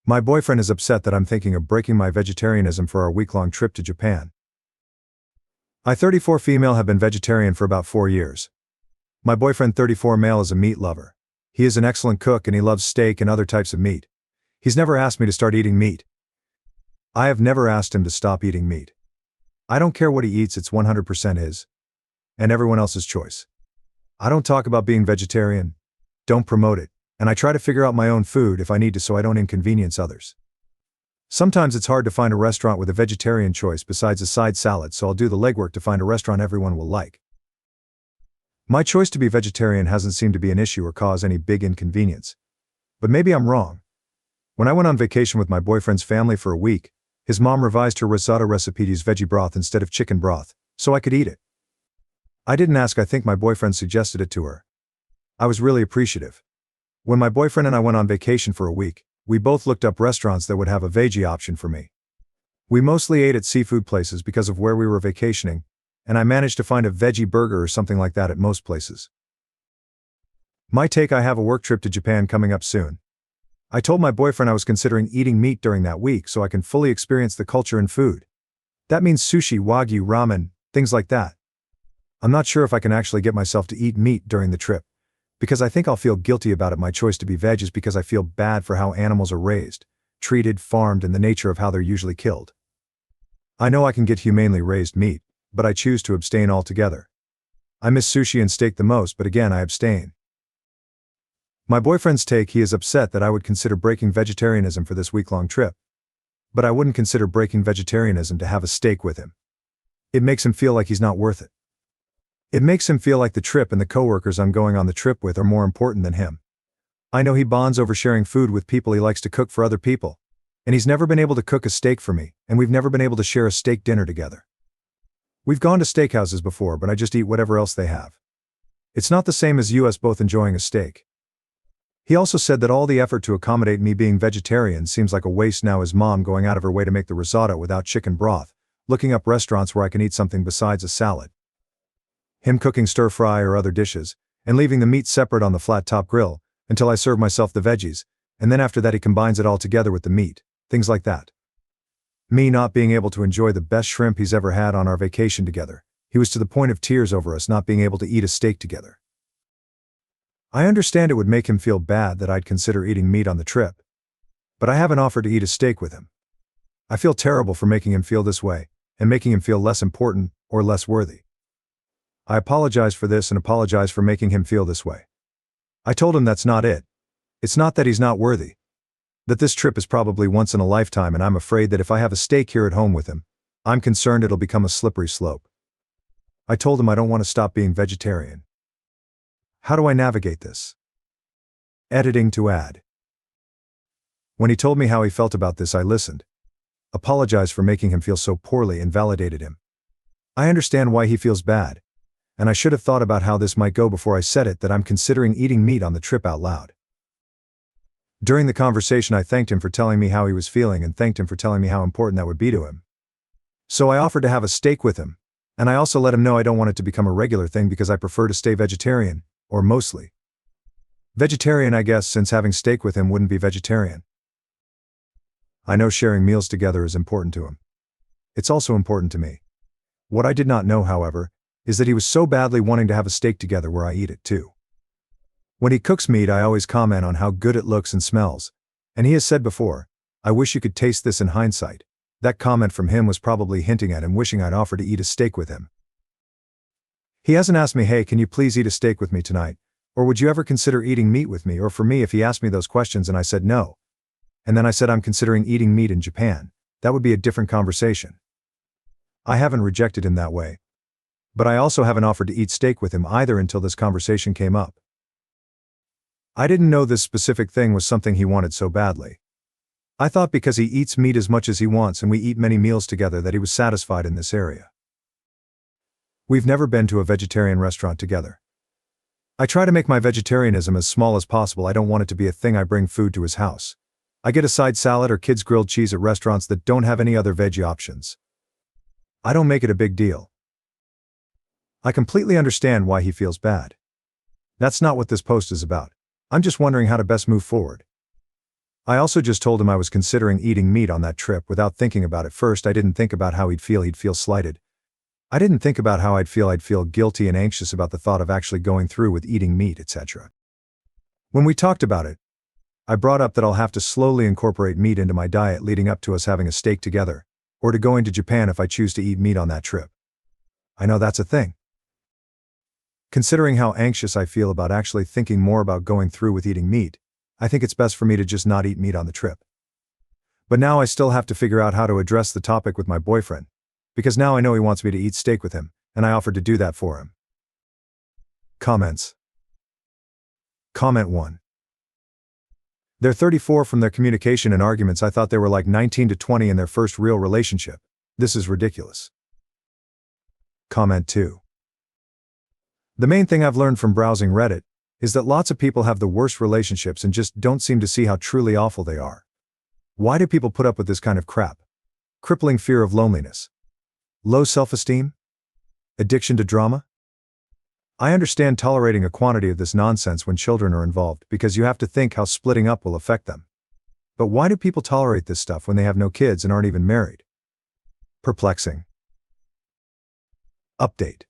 My boyfriend is upset that I'm thinking of breaking my vegetarianism for our week-long trip to Japan. I 34 female have been vegetarian for about 4 years. My boyfriend 34 male is a meat lover. He is an excellent cook and he loves steak and other types of meat. He's never asked me to start eating meat. I have never asked him to stop eating meat. I don't care what he eats, it's 100% his. And everyone else's choice. I don't talk about being vegetarian, don't promote it, and I try to figure out my own food if I need to so I don't inconvenience others. Sometimes it's hard to find a restaurant with a vegetarian choice besides a side salad, so I'll do the legwork to find a restaurant everyone will like. My choice to be vegetarian hasn't seemed to be an issue or cause any big inconvenience. But maybe I'm wrong. When I went on vacation with my boyfriend's family for a week, his mom revised her risotto recipe to use veggie broth instead of chicken broth, so I could eat it. I didn't ask, I think my boyfriend suggested it to her. I was really appreciative. When my boyfriend and I went on vacation for a week, we both looked up restaurants that would have a veggie option for me. We mostly ate at seafood places because of where we were vacationing, and I managed to find a veggie burger or something like that at most places. My take: I have a work trip to Japan coming up soon. I told my boyfriend I was considering eating meat during that week so I can fully experience the culture and food. That means sushi, wagyu, ramen, things like that. I'm not sure if I can actually get myself to eat meat during the trip, because I think I'll feel guilty about it. My choice to be veg is because I feel bad for how animals are raised, treated, farmed, and the nature of how they're usually killed. I know I can get humanely raised meat, but I choose to abstain altogether. I miss sushi and steak the most, but again I abstain. My boyfriend's take: he is upset that I would consider breaking vegetarianism for this week-long trip. But I wouldn't consider breaking vegetarianism to have a steak with him. It makes him feel like he's not worth it. It makes him feel like the trip and the coworkers I'm going on the trip with are more important than him. I know he bonds over sharing food with people he likes to cook for other people. And he's never been able to cook a steak for me, and we've never been able to share a steak dinner together. We've gone to steakhouses before, but I just eat whatever else they have. It's not the same as us both enjoying a steak. He also said that all the effort to accommodate me being vegetarian seems like a waste now, his mom going out of her way to make the risotto without chicken broth, looking up restaurants where I can eat something besides a salad. Him cooking stir-fry or other dishes, and leaving the meat separate on the flat-top grill, until I serve myself the veggies, and then after that he combines it all together with the meat, things like that. Me not being able to enjoy the best shrimp he's ever had on our vacation together. He was to the point of tears over us not being able to eat a steak together. I understand it would make him feel bad that I'd consider eating meat on the trip. But I haven't offered to eat a steak with him. I feel terrible for making him feel this way, and making him feel less important or less worthy. I apologize for this and apologize for making him feel this way. I told him that's not it. It's not that he's not worthy. That this trip is probably once in a lifetime, and I'm afraid that if I have a steak here at home with him, I'm concerned it'll become a slippery slope. I told him I don't want to stop being vegetarian. How do I navigate this? Editing to add. When he told me how he felt about this, I listened. Apologized for making him feel so poorly and validated him. I understand why he feels bad. And I should have thought about how this might go before I said it, that I'm considering eating meat on the trip out loud. During the conversation I thanked him for telling me how he was feeling and thanked him for telling me how important that would be to him. So I offered to have a steak with him, and I also let him know I don't want it to become a regular thing because I prefer to stay vegetarian, or mostly vegetarian, I guess, since having steak with him wouldn't be vegetarian. I know sharing meals together is important to him. It's also important to me. What I did not know, however, is that he was so badly wanting to have a steak together where I eat it too. When he cooks meat, I always comment on how good it looks and smells, and he has said before, "I wish you could taste this." In hindsight, that comment from him was probably hinting at him wishing I'd offer to eat a steak with him. He hasn't asked me, "Hey, can you please eat a steak with me tonight? Or would you ever consider eating meat with me?" Or for me, if he asked me those questions and I said no, and then I said I'm considering eating meat in Japan, that would be a different conversation. I haven't rejected him that way. But I also haven't offered to eat steak with him either until this conversation came up. I didn't know this specific thing was something he wanted so badly. I thought because he eats meat as much as he wants and we eat many meals together that he was satisfied in this area. We've never been to a vegetarian restaurant together. I try to make my vegetarianism as small as possible. I don't want it to be a thing I bring food to his house. I get a side salad or kids' grilled cheese at restaurants that don't have any other veggie options. I don't make it a big deal. I completely understand why he feels bad. That's not what this post is about. I'm just wondering how to best move forward. I also just told him I was considering eating meat on that trip without thinking about it. First, I didn't think about how he'd feel slighted. I didn't think about how I'd feel guilty and anxious about the thought of actually going through with eating meat, etc. When we talked about it, I brought up that I'll have to slowly incorporate meat into my diet leading up to us having a steak together, or to going to Japan if I choose to eat meat on that trip. I know that's a thing. Considering how anxious I feel about actually thinking more about going through with eating meat, I think it's best for me to just not eat meat on the trip. But now I still have to figure out how to address the topic with my boyfriend, because now I know he wants me to eat steak with him, and I offered to do that for him. Comments. Comment 1. They're 34 from their communication and arguments. I thought they were like 19 to 20 in their first real relationship. This is ridiculous. Comment 2. The main thing I've learned from browsing Reddit is that lots of people have the worst relationships and just don't seem to see how truly awful they are. Why do people put up with this kind of crap? Crippling fear of loneliness. Low self-esteem? Addiction to drama? I understand tolerating a quantity of this nonsense when children are involved because you have to think how splitting up will affect them. But why do people tolerate this stuff when they have no kids and aren't even married? Perplexing. Update.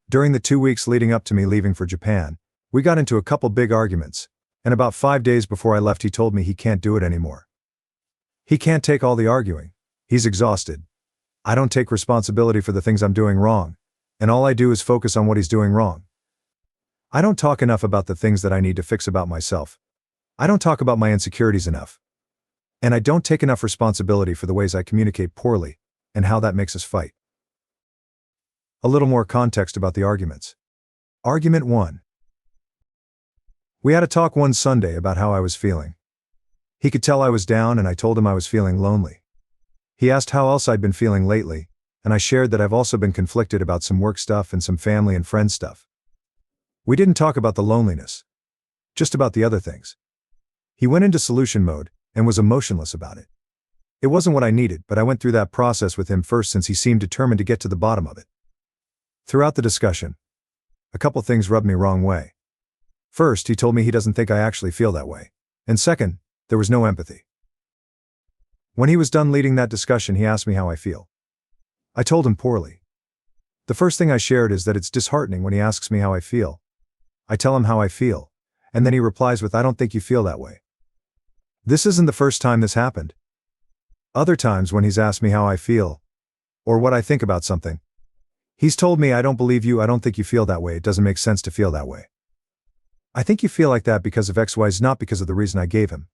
During the 2 weeks leading up to me leaving for Japan, we got into a couple big arguments, and about 5 days before I left he told me he can't do it anymore. He can't take all the arguing. He's exhausted. I don't take responsibility for the things I'm doing wrong, and all I do is focus on what he's doing wrong. I don't talk enough about the things that I need to fix about myself. I don't talk about my insecurities enough. And I don't take enough responsibility for the ways I communicate poorly, and how that makes us fight. A little more context about the arguments. Argument 1. We had a talk one Sunday about how I was feeling. He could tell I was down and I told him I was feeling lonely. He asked how else I'd been feeling lately, and I shared that I've also been conflicted about some work stuff and some family and friend stuff. We didn't talk about the loneliness, just about the other things. He went into solution mode and was emotionless about it. It wasn't what I needed, but I went through that process with him first since he seemed determined to get to the bottom of it. Throughout the discussion, a couple things rubbed me wrong way. First, he told me he doesn't think I actually feel that way. And second, there was no empathy. When he was done leading that discussion, he asked me how I feel. I told him poorly. The first thing I shared is that it's disheartening when he asks me how I feel. I tell him how I feel, and then he replies with, "I don't think you feel that way." This isn't the first time this happened. Other times when he's asked me how I feel, or what I think about something, he's told me, "I don't believe you, I don't think you feel that way, it doesn't make sense to feel that way. I think you feel like that because of XYZ, not because of the reason I gave him."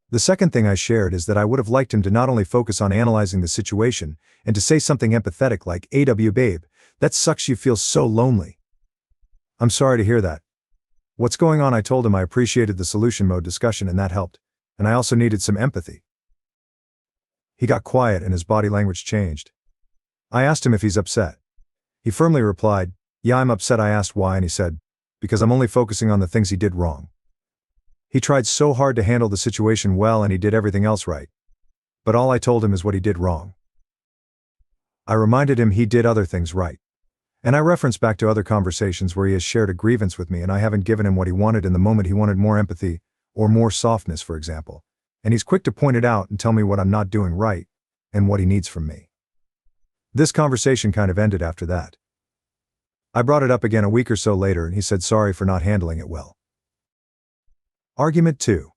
The second thing I shared is that I would have liked him to not only focus on analyzing the situation, and to say something empathetic like, "AW babe, that sucks, you feel so lonely. I'm sorry to hear that. What's going on?" I told him I appreciated the solution mode discussion and that helped, and I also needed some empathy. He got quiet and his body language changed. I asked him if he's upset. He firmly replied, "Yeah, I'm upset." I asked why and he said, "Because I'm only focusing on the things he did wrong." He tried so hard to handle the situation well and he did everything else right. But all I told him is what he did wrong. I reminded him he did other things right. And I referenced back to other conversations where he has shared a grievance with me and I haven't given him what he wanted in the moment. He wanted more empathy, or more softness, for example. And he's quick to point it out and tell me what I'm not doing right, and what he needs from me. This conversation kind of ended after that. I brought it up again a week or so later and he said sorry for not handling it well. Argument 2.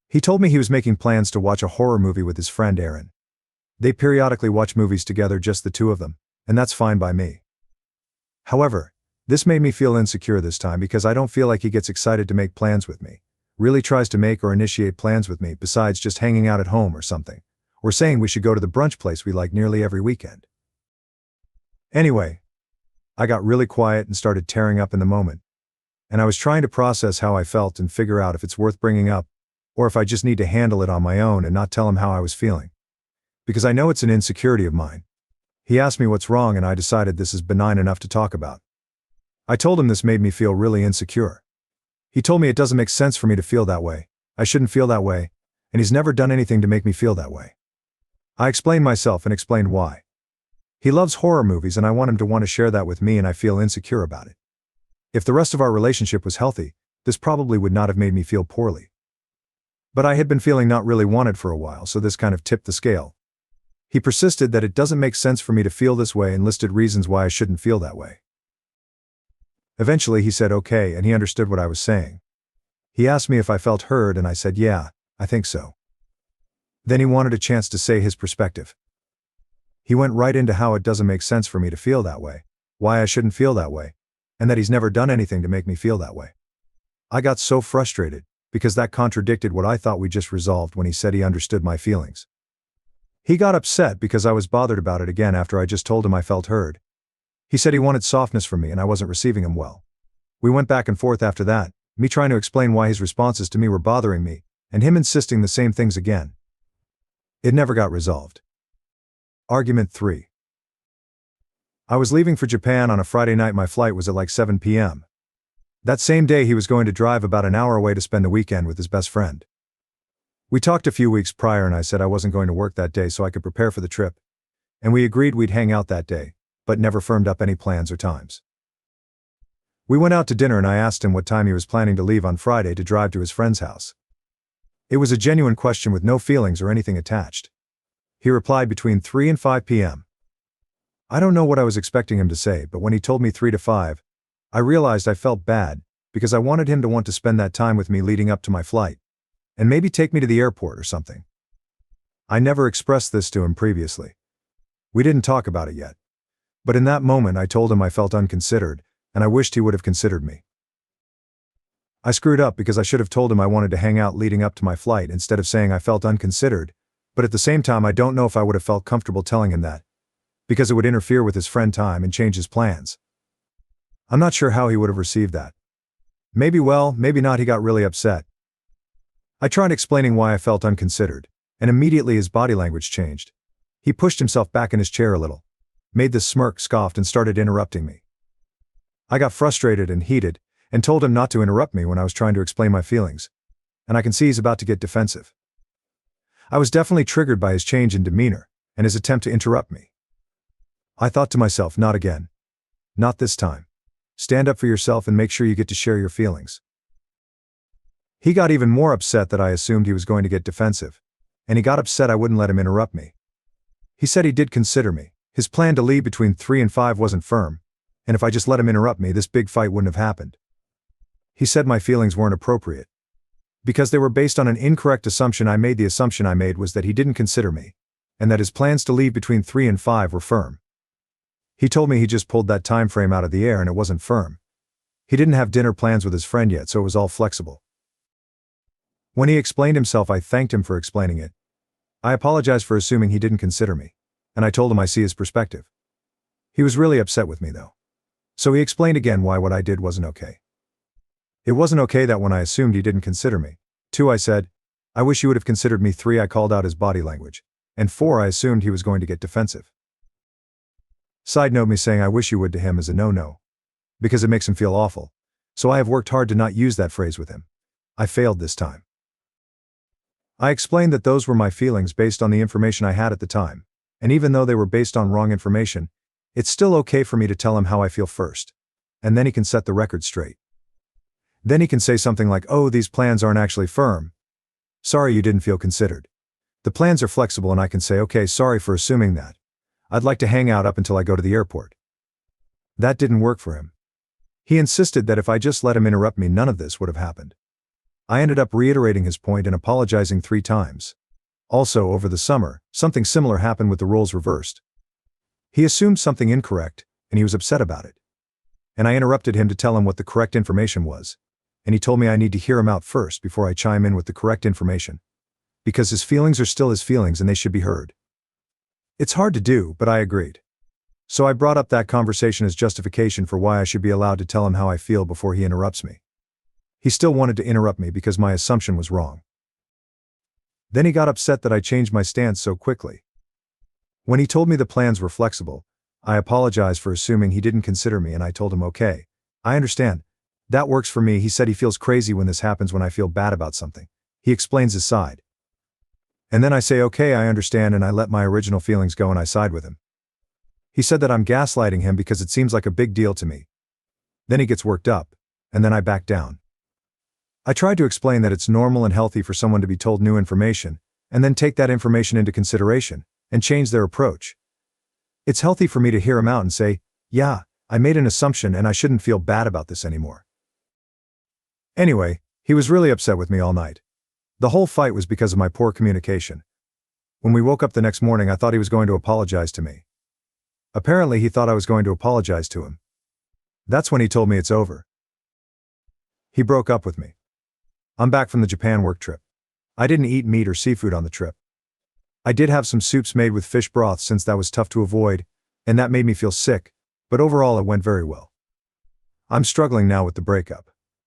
He told me he was making plans to watch a horror movie with his friend Aaron. They periodically watch movies together, just the two of them, and that's fine by me. However, this made me feel insecure this time because I don't feel like he gets excited to make plans with me, really tries to make or initiate plans with me besides just hanging out at home or something, or saying we should go to the brunch place we like nearly every weekend. Anyway, I got really quiet and started tearing up in the moment. And I was trying to process how I felt and figure out if it's worth bringing up, or if I just need to handle it on my own and not tell him how I was feeling. Because I know it's an insecurity of mine. He asked me what's wrong and I decided this is benign enough to talk about. I told him this made me feel really insecure. He told me it doesn't make sense for me to feel that way, I shouldn't feel that way, and he's never done anything to make me feel that way. I explained myself and explained why. He loves horror movies and I want him to want to share that with me and I feel insecure about it. If the rest of our relationship was healthy, this probably would not have made me feel poorly. But I had been feeling not really wanted for a while, so this kind of tipped the scale. He persisted that it doesn't make sense for me to feel this way and listed reasons why I shouldn't feel that way. Eventually he said okay, and he understood what I was saying. He asked me if I felt heard, and I said yeah, I think so. Then he wanted a chance to say his perspective. He went right into how it doesn't make sense for me to feel that way, why I shouldn't feel that way, and that he's never done anything to make me feel that way. I got so frustrated, because that contradicted what I thought we just resolved when he said he understood my feelings. He got upset because I was bothered about it again after I just told him I felt heard. He said he wanted softness from me and I wasn't receiving him well. We went back and forth after that, me trying to explain why his responses to me were bothering me, and him insisting the same things again. It never got resolved. Argument 3. I was leaving for Japan on a Friday night. My flight was at like 7 p.m. That same day he was going to drive about an hour away to spend the weekend with his best friend. We talked a few weeks prior and I said I wasn't going to work that day so I could prepare for the trip, and we agreed we'd hang out that day, but never firmed up any plans or times. We went out to dinner and I asked him what time he was planning to leave on Friday to drive to his friend's house. It was a genuine question with no feelings or anything attached. He replied between 3 and 5 p.m. I don't know what I was expecting him to say, but when he told me 3 to 5, I realized I felt bad, because I wanted him to want to spend that time with me leading up to my flight, and maybe take me to the airport or something. I never expressed this to him previously. We didn't talk about it yet. But in that moment I told him I felt unconsidered, and I wished he would have considered me. I screwed up because I should have told him I wanted to hang out leading up to my flight instead of saying I felt unconsidered, but at the same time I don't know if I would have felt comfortable telling him that, because it would interfere with his friend time and change his plans. I'm not sure how he would have received that. Maybe well, maybe not. He got really upset. I tried explaining why I felt unconsidered, and immediately his body language changed. He pushed himself back in his chair a little, made this smirk, scoffed, and started interrupting me. I got frustrated and heated, and told him not to interrupt me when I was trying to explain my feelings, and I can see he's about to get defensive. I was definitely triggered by his change in demeanor, and his attempt to interrupt me. I thought to myself, not again. Not this time. Stand up for yourself and make sure you get to share your feelings. He got even more upset that I assumed he was going to get defensive, and he got upset I wouldn't let him interrupt me. He said he did consider me. His plan to leave between 3 and 5 wasn't firm, and if I just let him interrupt me, this big fight wouldn't have happened. He said my feelings weren't appropriate, because they were based on an incorrect assumption I made. The assumption I made was that he didn't consider me, and that his plans to leave between 3 and 5 were firm. He told me he just pulled that time frame out of the air and it wasn't firm. He didn't have dinner plans with his friend yet, so it was all flexible. When he explained himself, I thanked him for explaining it. I apologized for assuming he didn't consider me, and I told him I see his perspective. He was really upset with me though. So he explained again why what I did wasn't okay. It wasn't okay that when I assumed he didn't consider me. 2, I said, I wish you would have considered me. 3, I called out his body language. And 4, I assumed he was going to get defensive. Side note, me saying I wish you would to him is a no-no, because it makes him feel awful. So I have worked hard to not use that phrase with him. I failed this time. I explained that those were my feelings based on the information I had at the time, and even though they were based on wrong information, it's still okay for me to tell him how I feel first, and then he can set the record straight. Then he can say something like, oh, these plans aren't actually firm. Sorry you didn't feel considered. The plans are flexible, and I can say, okay, sorry for assuming that. I'd like to hang out up until I go to the airport. That didn't work for him. He insisted that if I just let him interrupt me, none of this would have happened. I ended up reiterating his point and apologizing 3 times. Also, over the summer, something similar happened with the roles reversed. He assumed something incorrect, and he was upset about it. And I interrupted him to tell him what the correct information was, and he told me I need to hear him out first before I chime in with the correct information, because his feelings are still his feelings and they should be heard. It's hard to do, but I agreed. So I brought up that conversation as justification for why I should be allowed to tell him how I feel before he interrupts me. He still wanted to interrupt me because my assumption was wrong. Then he got upset that I changed my stance so quickly. When he told me the plans were flexible, I apologized for assuming he didn't consider me, and I told him, okay, I understand. That works for me. He said he feels crazy when this happens, when I feel bad about something. He explains his side. And then I say, okay, I understand, and I let my original feelings go and I side with him. He said that I'm gaslighting him because it seems like a big deal to me. Then he gets worked up, and then I back down. I tried to explain that it's normal and healthy for someone to be told new information, and then take that information into consideration, and change their approach. It's healthy for me to hear him out and say, yeah, I made an assumption and I shouldn't feel bad about this anymore. Anyway, he was really upset with me all night. The whole fight was because of my poor communication. When we woke up the next morning, I thought he was going to apologize to me. Apparently, he thought I was going to apologize to him. That's when he told me it's over. He broke up with me. I'm back from the Japan work trip. I didn't eat meat or seafood on the trip. I did have some soups made with fish broth since that was tough to avoid, and that made me feel sick, but overall it went very well. I'm struggling now with the breakup.